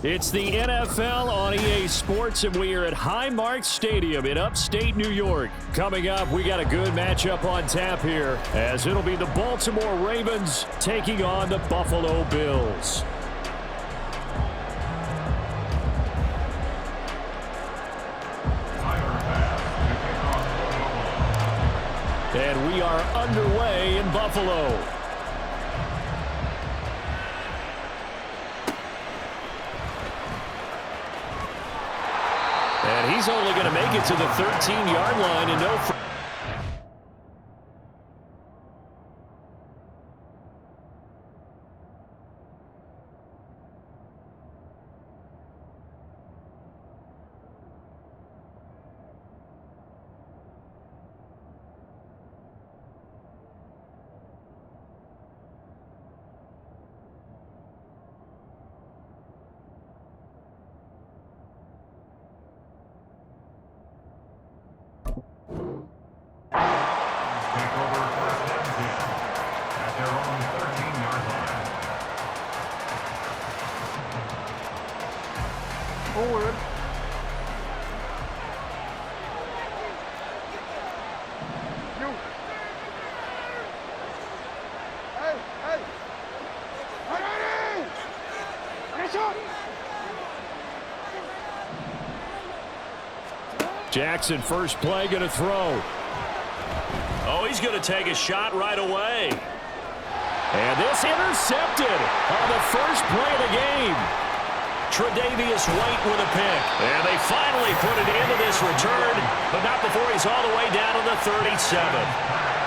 It's the NFL on EA Sports, and we are at Highmark Stadium in upstate New York. Coming up, we got a good matchup on tap here, as it'll be the Baltimore Ravens taking on the Buffalo Bills. And we are underway in Buffalo. And he's only going to make it to the 13-yard line and no. Forward. You. Hey, hey. Ready. Action. Jackson, first play, going to throw. Oh, he's going to take a shot right away. And this intercepted on the first play of the game. Tre'Davious White with a pick. And they finally put it into this return, but not before he's all the way down to the 37.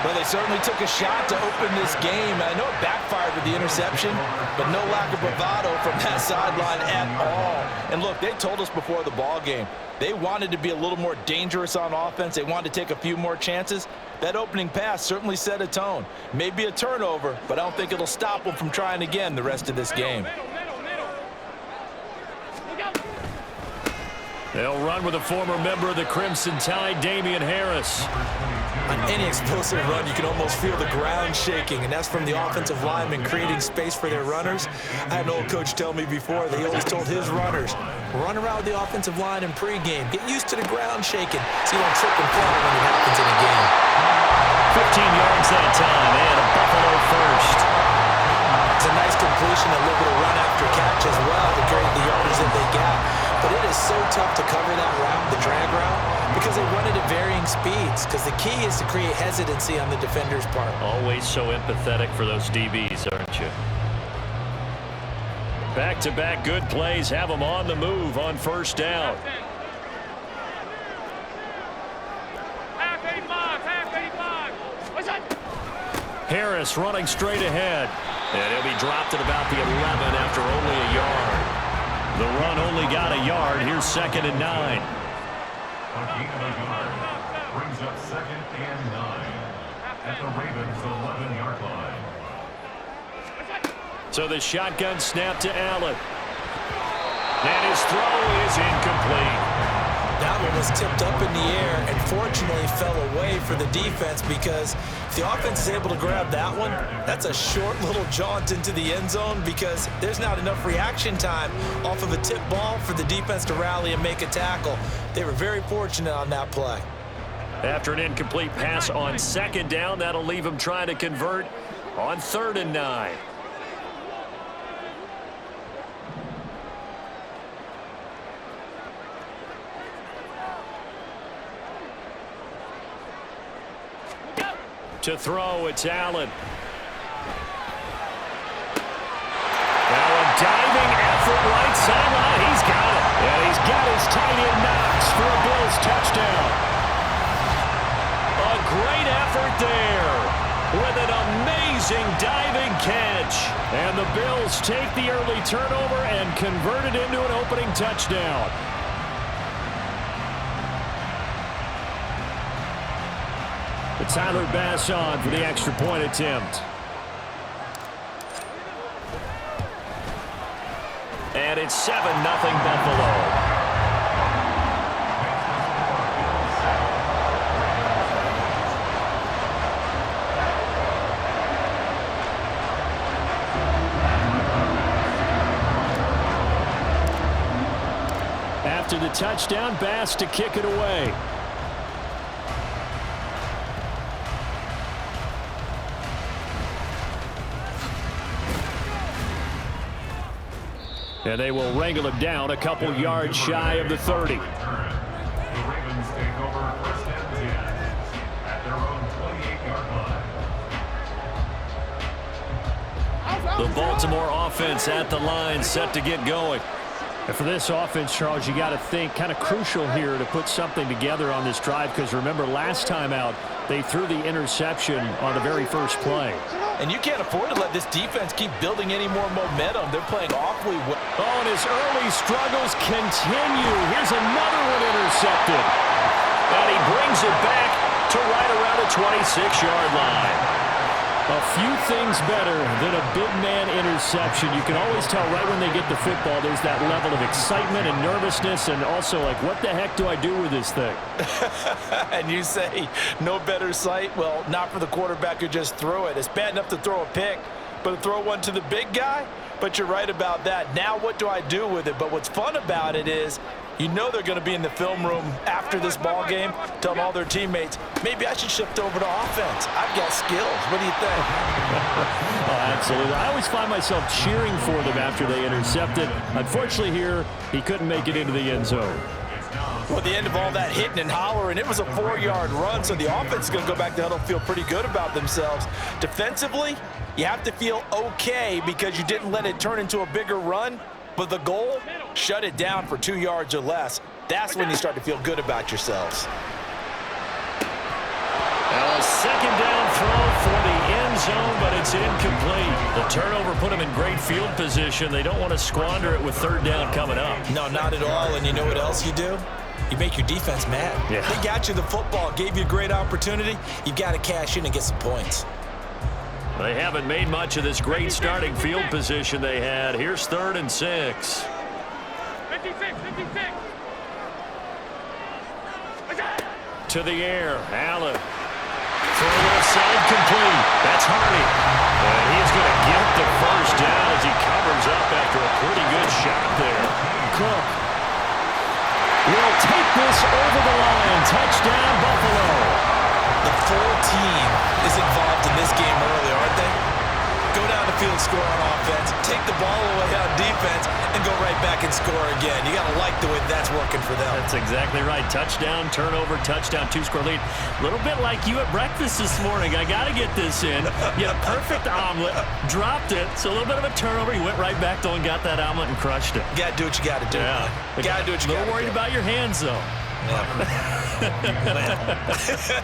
Well, they certainly took a shot to open this game. I know it backfired with the interception, but no lack of bravado from that sideline at all. And look, they told us before the ball game, they wanted to be a little more dangerous on offense. They wanted to take a few more chances. That opening pass certainly set a tone. Maybe a turnover, but I don't think it'll stop them from trying again the rest of this game. They'll run with a former member of the Crimson Tide, Damian Harris. On any explosive run, you can almost feel the ground shaking, and that's from the offensive linemen creating space for their runners. I had an old coach tell me before that he always told his runners, run around with the offensive line in pregame. Get used to the ground shaking so you don't trip and fall when it happens in a game. 15 yards that time, and a Buffalo first. It's a nice completion, a little bit of run after catch as well to carry the yardage that they got. But it is so tough to cover that route, the drag route, because they run it at varying speeds. Because the key is to create hesitancy on the defender's part. Always so empathetic for those DBs, aren't you? Back-to-back good plays have them on the move on first down. Harris running straight ahead. And he'll be dropped at about the 11 after only a yard. The run only got a yard. Here's 2nd and 9. Brings up 2nd and 9 at the Ravens' 11-yard line. So the shotgun snap to Allen. And his throw is incomplete. That one was tipped up in the air and fortunately fell away for the defense, because if the offense is able to grab that one, that's a short little jaunt into the end zone, because there's not enough reaction time off of a tip ball for the defense to rally and make a tackle. They were very fortunate on that play. After an incomplete pass on 2nd down, that'll leave him trying to convert on 3rd and 9. To throw, it's Allen. Now a diving effort right sideline. He's got it. And he's got his tight end Knox for a Bills touchdown. A great effort there with an amazing diving catch. And the Bills take the early turnover and convert it into an opening touchdown. Tyler Bass on for the extra point attempt. And it's 7-0 Buffalo. After the touchdown, Bass to kick it away. And they will wrangle him down a couple yards shy of the 30. The Ravens take over first and 10 at their own 28-yard line. The Baltimore offense at the line, set to get going. And for this offense, Charles, you got to think kind of crucial here to put something together on this drive, because remember last time out they threw the interception on the very first play. And you can't afford to let this defense keep building any more momentum. They're playing awfully well. Oh, and his early struggles continue. Here's another one intercepted. And he brings it back to right around the 26-yard line. A few things better than a big man interception. You can always tell right when they get the football, there's that level of excitement and nervousness, and also like, what the heck do I do with this thing? And you say no better sight? Well, not for the quarterback who just threw it. It's bad enough to throw a pick, but to throw one to the big guy? But you're right about that. Now what do I do with it? But what's fun about it is, you know they're going to be in the film room after this ball game, telling all their teammates, maybe I should shift over to offense. I've got skills. What do you think? Oh, absolutely. I always find myself cheering for them after they intercepted. Unfortunately here, he couldn't make it into the end zone. Well, at the end of all that hitting and hollering, it was a 4-yard run, so the offense is going to go back to huddle, feel pretty good about themselves. Defensively, you have to feel okay because you didn't let it turn into a bigger run. But the goal, shut it down for 2 yards or less. That's when you start to feel good about yourselves. A second down throw for the end zone, but it's incomplete. The turnover put them in great field position. They don't want to squander it with third down coming up. No, not at all. And you know what else you do? You make your defense mad. Yeah. They got you the football, gave you a great opportunity. You've got to cash in and get some points. They haven't made much of this great starting field position they had. Here's 3rd and 6. 56. To the air, Allen. Throw left side complete. That's Hardy. And he's going to get the first down as he covers up after a pretty good shot there. Cook will take this over the line. Touchdown, Buffalo. The full team is involved in this game early, aren't they? Go down the field, score on offense, take the ball away on defense, and go right back and score again. You got to like the way that's working for them. That's exactly right. Touchdown, turnover, touchdown, 2-score lead. A little bit like you at breakfast this morning. I got to get this in. You had a perfect omelet, dropped it, so a little bit of a turnover. You went right back though and got that omelet and crushed it. You got to do what you got to do. Yeah. You got to do what you got to do. A little worried about your hands though. Yeah.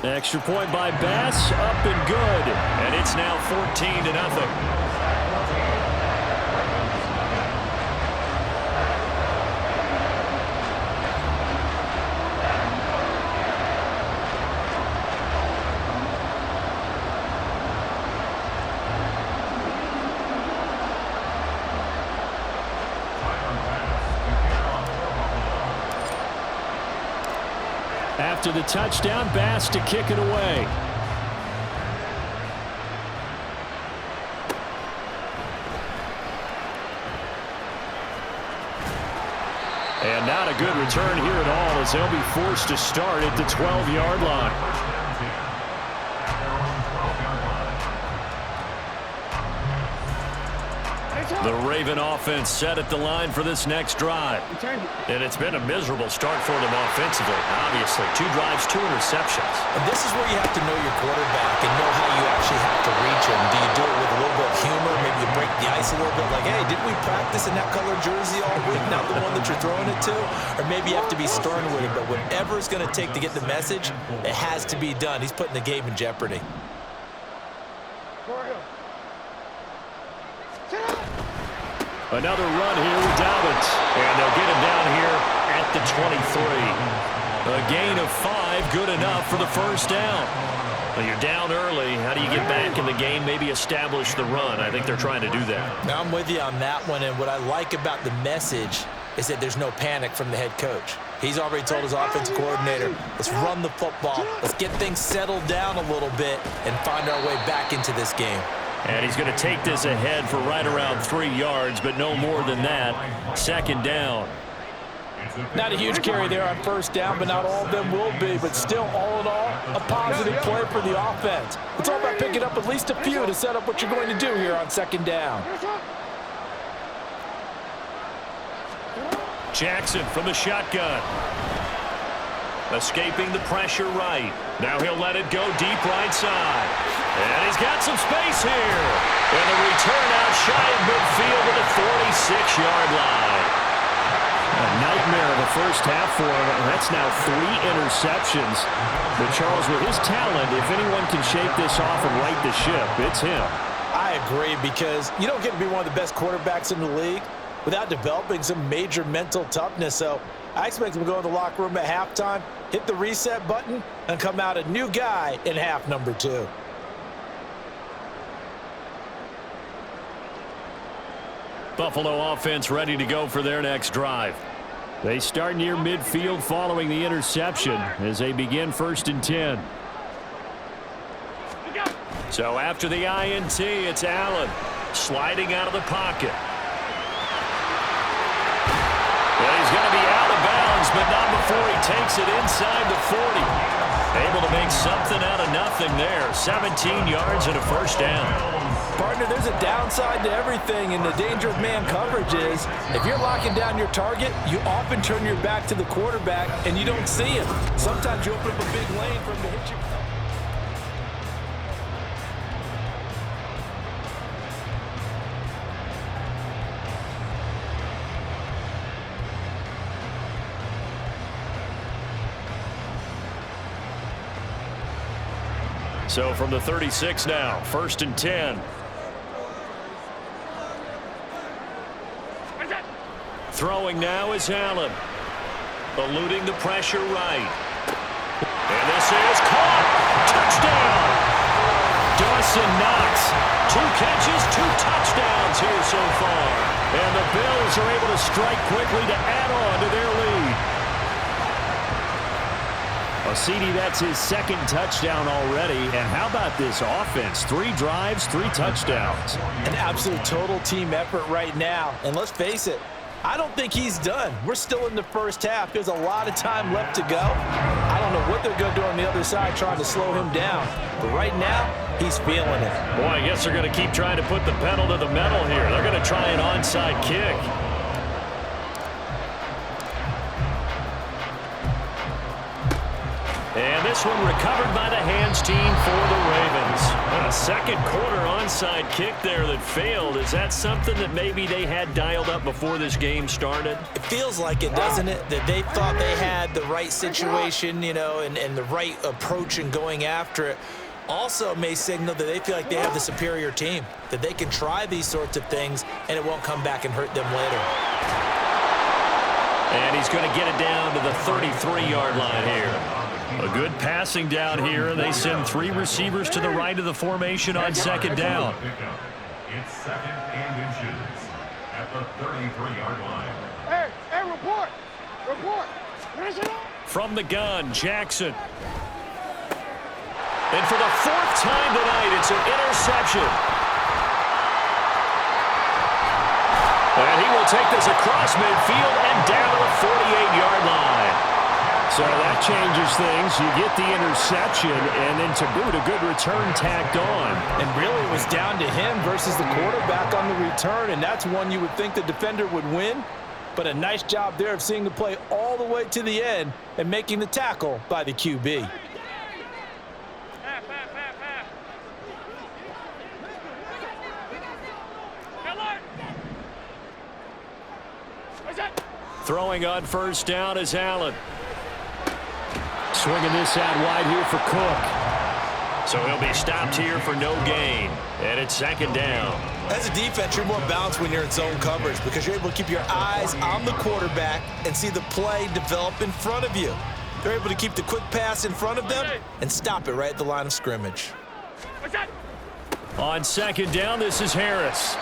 Extra point by Bass, up and good. And it's now 14-0. After the touchdown, Bass to kick it away. And not a good return here at all as they'll be forced to start at the 12-yard line. The Raven offense set at the line for this next drive. And it's been a miserable start for them offensively, obviously. 2 drives, 2 interceptions. And this is where you have to know your quarterback and know how you actually have to reach him. Do you do it with a little bit of humor? Maybe you break the ice a little bit like, hey, didn't we practice in that color jersey all week, not the one that you're throwing it to? Or maybe you have to be stern with him. But whatever it's going to take to get the message, it has to be done. He's putting the game in jeopardy. Another run here with Dalvin. And they'll get him down here at the 23. A gain of 5, good enough for the first down. Well, you're down early. How do you get back in the game, maybe establish the run? I think they're trying to do that. Now, I'm with you on that one, and what I like about the message is that there's no panic from the head coach. He's already told his offensive coordinator, let's run the football, let's get things settled down a little bit and find our way back into this game. And he's going to take this ahead for right around 3 yards, but no more than that. 2nd down. Not a huge carry there on 1st down, but not all of them will be. But still, all in all, a positive play for the offense. It's all about picking up at least a few to set up what you're going to do here on 2nd down. Jackson from the shotgun. Escaping the pressure right. Now he'll let it go deep right side. And he's got some space here. And the return out shy of midfield to the 46-yard line. A nightmare of a first half for him. That's now 3 interceptions. But Charles, with his talent, if anyone can shake this off and right the ship, it's him. I agree, because you don't get to be one of the best quarterbacks in the league without developing some major mental toughness. So I expect him to go in the locker room at halftime, hit the reset button, and come out a new guy in half number 2. Buffalo offense ready to go for their next drive. They start near midfield following the interception as they begin 1st and 10. So after the INT, it's Allen sliding out of the pocket. Well, he's going to be out of bounds, but not before he takes it inside the 40. Able to make something out of nothing there. 17 yards and a 1st down. Partner, there's a downside to everything, and the danger of man coverage is if you're locking down your target, you often turn your back to the quarterback and you don't see him. Sometimes you open up a big lane for him to hit you. So from the 36 now, 1st and 10. Throwing now is Allen. Eluding the pressure right. And this is caught. Touchdown. Dawson Knox. 2 catches, 2 touchdowns here so far. And the Bills are able to strike quickly to add on to their lead. Well, CD, that's his 2nd touchdown already. And how about this offense? 3 drives, 3 touchdowns. An absolute total team effort right now. And let's face it, I don't think he's done. We're still in the first half. There's a lot of time left to go. I don't know what they're going to do on the other side trying to slow him down. But right now, he's feeling it. Boy, I guess they're going to keep trying to put the pedal to the metal here. They're going to try an onside kick. And this one recovered by the hands team for the Ravens. A 2nd quarter onside kick there that failed. Is that something that maybe they had dialed up before this game started? It feels like it, doesn't it? That they thought they had the right situation, you know, and the right approach in going after it. Also may signal that they feel like they have the superior team, that they can try these sorts of things and it won't come back and hurt them later. And he's going to get it down to the 33-yard line here. A good passing down here, and they send 3 receivers to the right of the formation on 2nd down. It's 2nd and inches at the 33-yard line. Hey, report. From the gun, Jackson. And for the 4th time tonight, it's an interception. And he will take this across midfield and down to the 48-yard line. So that changes things. You get the interception, and then to boot, a good return tacked on. And really, it was down to him versus the quarterback on the return, and that's one you would think the defender would win. But a nice job there of seeing the play all the way to the end and making the tackle by the QB. Throwing on 1st down is Allen. Swinging this out wide here for Cook. So he'll be stopped here for no gain. And it's 2nd down. As a defense, you're more balanced when you're in zone coverage because you're able to keep your eyes on the quarterback and see the play develop in front of you. They're able to keep the quick pass in front of them and stop it right at the line of scrimmage. On 2nd down, this is Harris.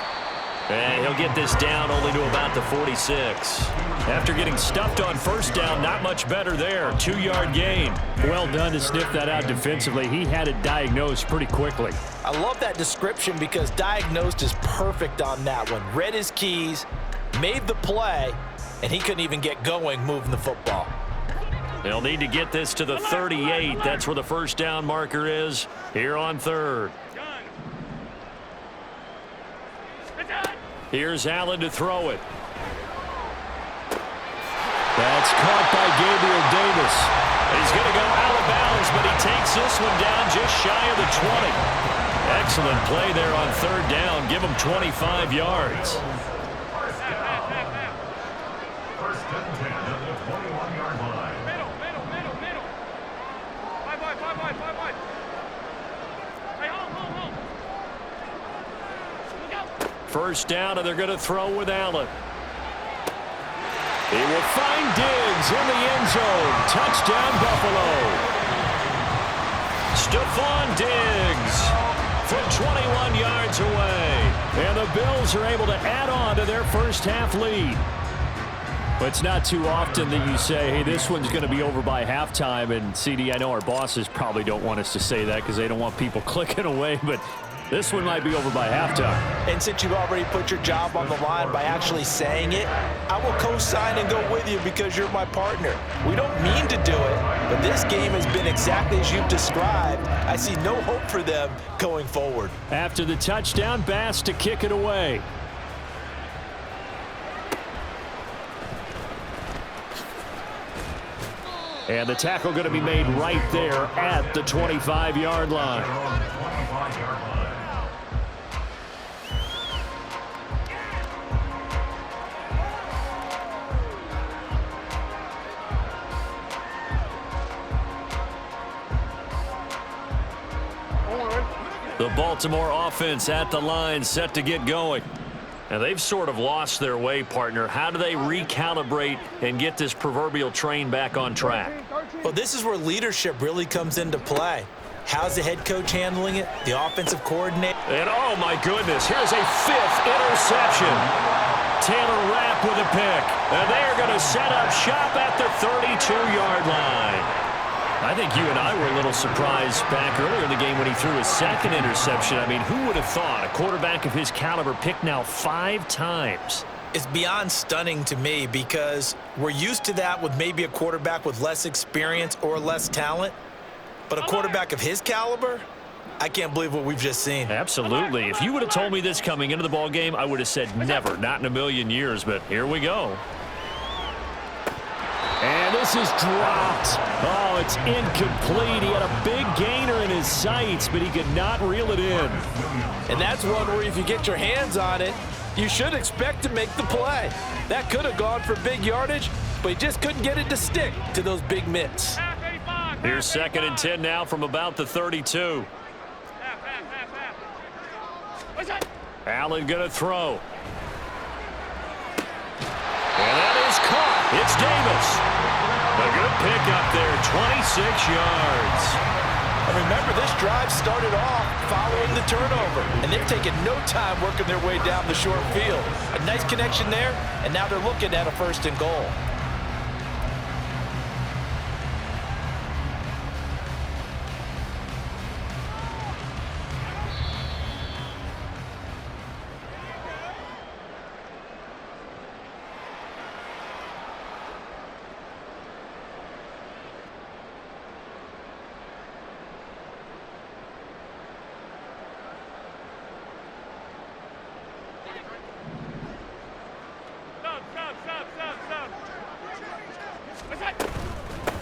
And he'll get this down only to about the 46. After getting stuffed on first down, not much better there. 2-yard gain. Well done to sniff that out defensively. He had it diagnosed pretty quickly. I love that description because diagnosed is perfect on that one. Read his keys, made the play, and he couldn't even get going moving the football. They'll need to get this to the 38. That's where the first down marker is here on third. Here's Allen to throw it. That's caught by Gabriel Davis. He's going to go out of bounds, but he takes this one down just shy of the 20. Excellent play there on third down. Give him 25 yards. First and 10 at the 21-yard line. Middle. Five wide. Hey, home. Look out. First down, and they're going to throw with Allen. He will find Diggs in the end zone. Touchdown, Buffalo. Stephon Diggs from 21 yards away. And the Bills are able to add on to their first half lead. But it's not too often that you say, hey, this one's going to be over by halftime. And, CD, I know our bosses probably don't want us to say that because they don't want people clicking away. But this one might be over by halftime. And since you've already put your job on the line by actually saying it, I will co-sign and go with you because you're my partner. We don't mean to do it, but this game has been exactly as you've described. I see no hope for them going forward. After the touchdown, Bass to kick it away. And the tackle going to be made right there at the 25-yard line. The Baltimore offense at the line, set to get going. Now, they've sort of lost their way, partner. How do they recalibrate and get this proverbial train back on track? Well, this is where leadership really comes into play. How's the head coach handling it? The offensive coordinator? And, oh, my goodness, here's a 5th interception. Taylor Rapp with a pick. And they're going to set up shop at the 32-yard line. I think you and I were a little surprised back earlier in the game when he threw his 2nd interception. I mean, who would have thought a quarterback of his caliber picked now 5 times? It's beyond stunning to me because we're used to that with maybe a quarterback with less experience or less talent. But a quarterback of his caliber, I can't believe what we've just seen. Absolutely. If you would have told me this coming into the ball game, I would have said never, not in a million years. But here we go. And this is dropped. Oh, it's incomplete. He had a big gainer in his sights, but he could not reel it in. And that's one where if you get your hands on it, you should expect to make the play. That could have gone for big yardage, but he just couldn't get it to stick to those big mitts. Here's 2nd and 10 now from about the 32. Allen going to throw. And that is caught. It's Davis. A good pick up there, 26 yards. And remember, this drive started off following the turnover, and they've taken no time working their way down the short field. A nice connection there, and now they're looking at a 1st and goal.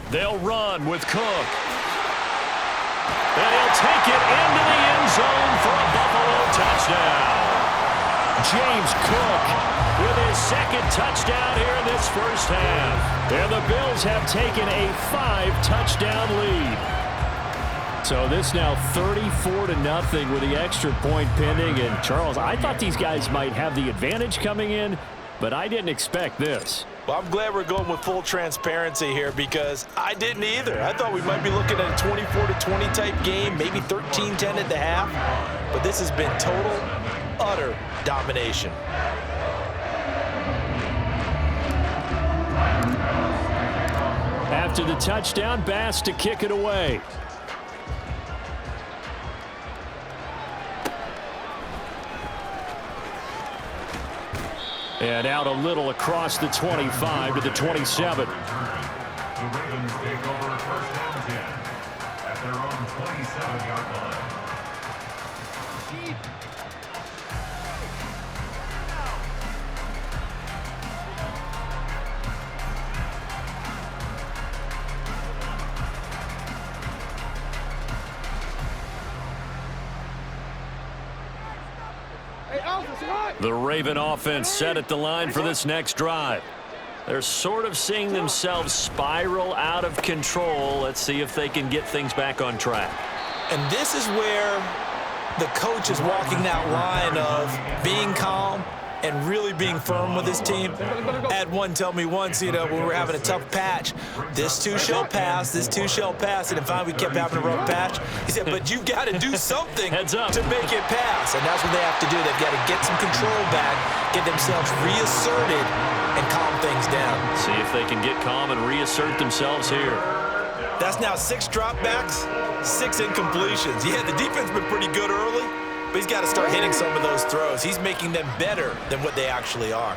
They'll run with Cook. And he'll take it into the end zone for a Buffalo touchdown. James Cook with his 2nd touchdown here in this first half. And the Bills have taken a 5-touchdown lead. So this now 34-0 with the extra point pending. And Charles, I thought these guys might have the advantage coming in, but I didn't expect this. Well, I'm glad we're going with full transparency here because I didn't either. I thought we might be looking at a 24-20 type game, maybe 13-10 at the half. But this has been total utter domination. After the touchdown, Bass to kick it away. And out a little across the 25 to the 27. The Ravens take over first and 10 at their own 27-yard line. The Raven offense set at the line for this next drive. They're sort of seeing themselves spiral out of control. Let's see if they can get things back on track. And this is where the coach is walking that line of being calm and really being firm with his team. I had one tell me once, when we were having a tough patch, this too shall pass, this too shall pass, and finally we kept having a rough patch. He said, but you've got to do something to make it pass, and that's what they have to do. They've got to get some control back, get themselves reasserted, and calm things down. See if they can get calm and reassert themselves here. That's now 6 dropbacks, 6 incompletions. Yeah, the defense been pretty good early, but he's got to start hitting some of those throws. He's making them better than what they actually are.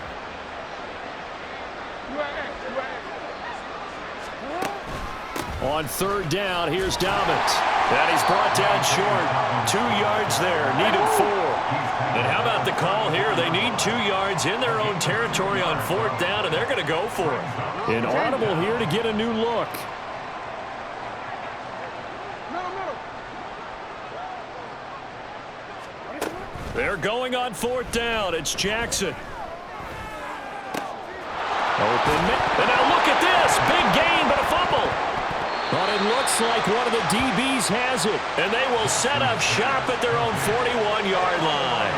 On third down, here's Dobbins. And he's brought down short. 2 yards there, needed 4. And how about the call here? They need 2 yards in their own territory on 4th down, and they're going to go for it. An audible here to get a new look. They're going on 4th down. It's Jackson. Open. And now look at this. Big gain, but a fumble. But it looks like one of the DBs has it. And they will set up shop at their own 41-yard line.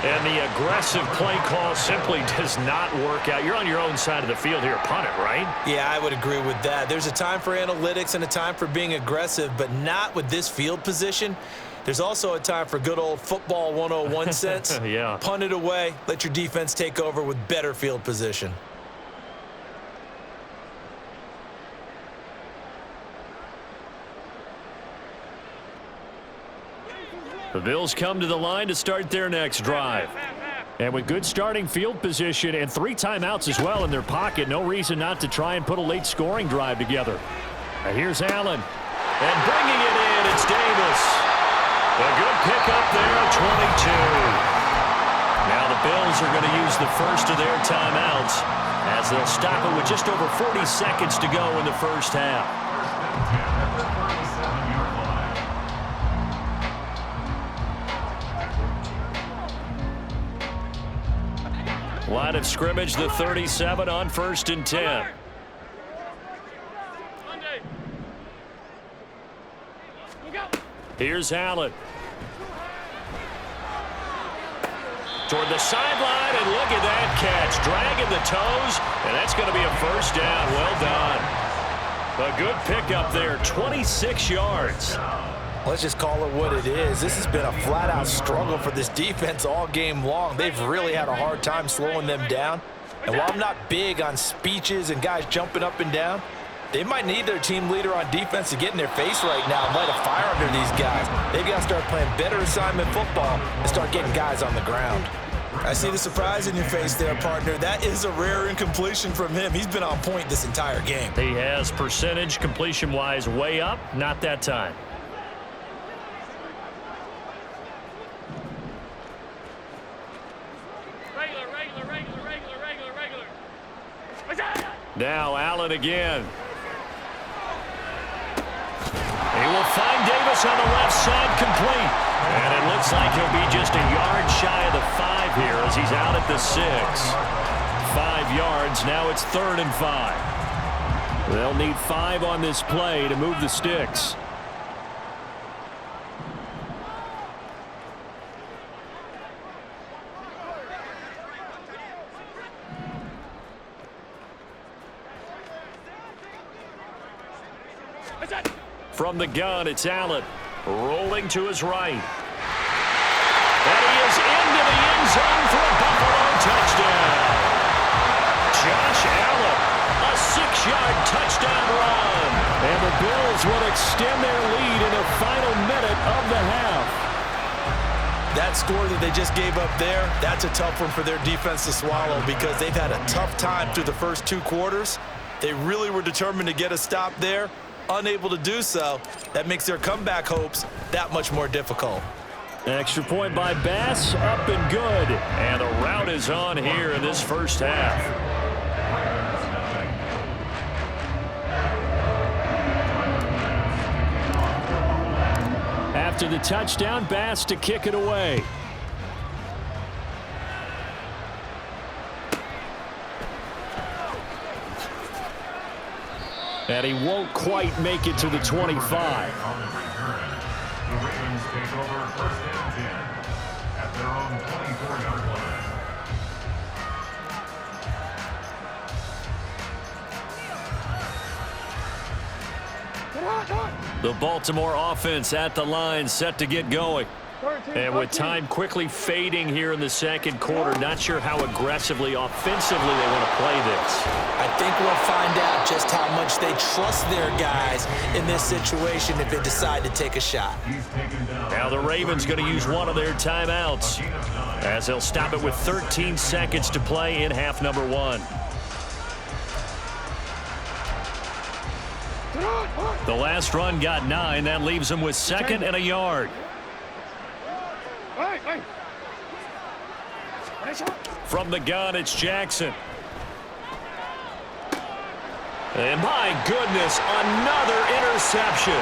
And the aggressive play call simply does not work out. You're on your own side of the field here. Punt it, right? Yeah, I would agree with that. There's a time for analytics and a time for being aggressive, but not with this field position. There's also a time for good old football 101 sense. Yeah. Punt it away. Let your defense take over with better field position. The Bills come to the line to start their next drive. And with good starting field position and 3 timeouts as well in their pocket, no reason not to try and put a late scoring drive together. And here's Allen. And bringing it in, it's Davis. A good pickup there at 22. Now the Bills are going to use the first of their timeouts as they'll stop it with just over 40 seconds to go in the first half. Line of scrimmage, the 37 on 1st and 10. Here's Allen. Toward the sideline, and look at that catch. Dragging the toes, and that's going to be a first down. Well done. A good pickup there, 26 yards. Let's just call it what it is. This has been a flat-out struggle for this defense all game long. They've really had a hard time slowing them down. And while I'm not big on speeches and guys jumping up and down, they might need their team leader on defense to get in their face right now and light a fire under these guys. They've got to start playing better assignment football and start getting guys on the ground. I see the surprise in your face there, partner. That is a rare incompletion from him. He's been on point this entire game. He has percentage completion-wise way up. Not that time. Now Allen again. He will find Davis on the left side, complete. And it looks like he'll be just a yard shy of the 5 here as he's out at the 6. 5 yards, now it's 3rd and 5. They'll need 5 on this play to move the sticks. From the gun, it's Allen. Rolling to his right. And he is into the end end zone for a Buffalo touchdown. Josh Allen, a 6-yard touchdown run. And the Bills will extend their lead in the final minute of the half. That score that they just gave up there, that's a tough one for their defense to swallow because they've had a tough time through the first 2 quarters. They really were determined to get a stop there, unable to do so. That makes their comeback hopes that much more difficult. Extra point by Bass, up and good. And the rout is on here in this first half. After the touchdown, Bass to kick it away. And he won't quite make it to the 25. On the return, the Ravens take over first and 10 at their own 24-yard line. The Baltimore offense at the line, set to get going. And with time quickly fading here in the second quarter, not sure how aggressively, offensively they want to play this. I think we'll find out just how much they trust their guys in this situation if they decide to take a shot. Now the Ravens going to use one of their timeouts as they'll stop it with 13 seconds to play in half number 1. The last run got 9. That leaves them with 2nd and a yard. From the gun, it's Jackson. And my goodness, another interception.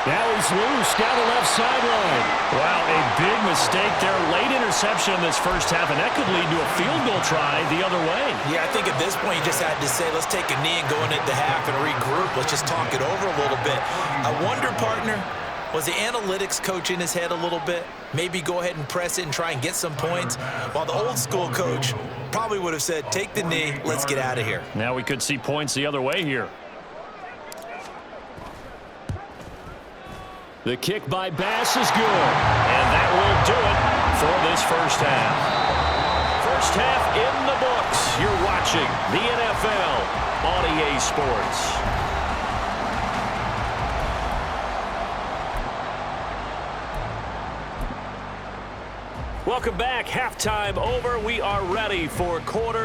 Now he's loose down the left sideline. Wow, a big mistake there. Late interception in this first half, and that could lead to a field goal try the other way. Yeah, I think at this point you just had to say, let's take a knee and go into the half and regroup. Let's just talk it over a little bit. I wonder, partner, was the analytics coach in his head a little bit? Maybe go ahead and press it and try and get some points? While the old school coach probably would have said, take the knee, let's get out of here. Now we could see points the other way here. The kick by Bass is good. And that will do it for this first half. First half in the books. You're watching the NFL on EA Sports. Welcome back. Halftime over. We are ready for quarter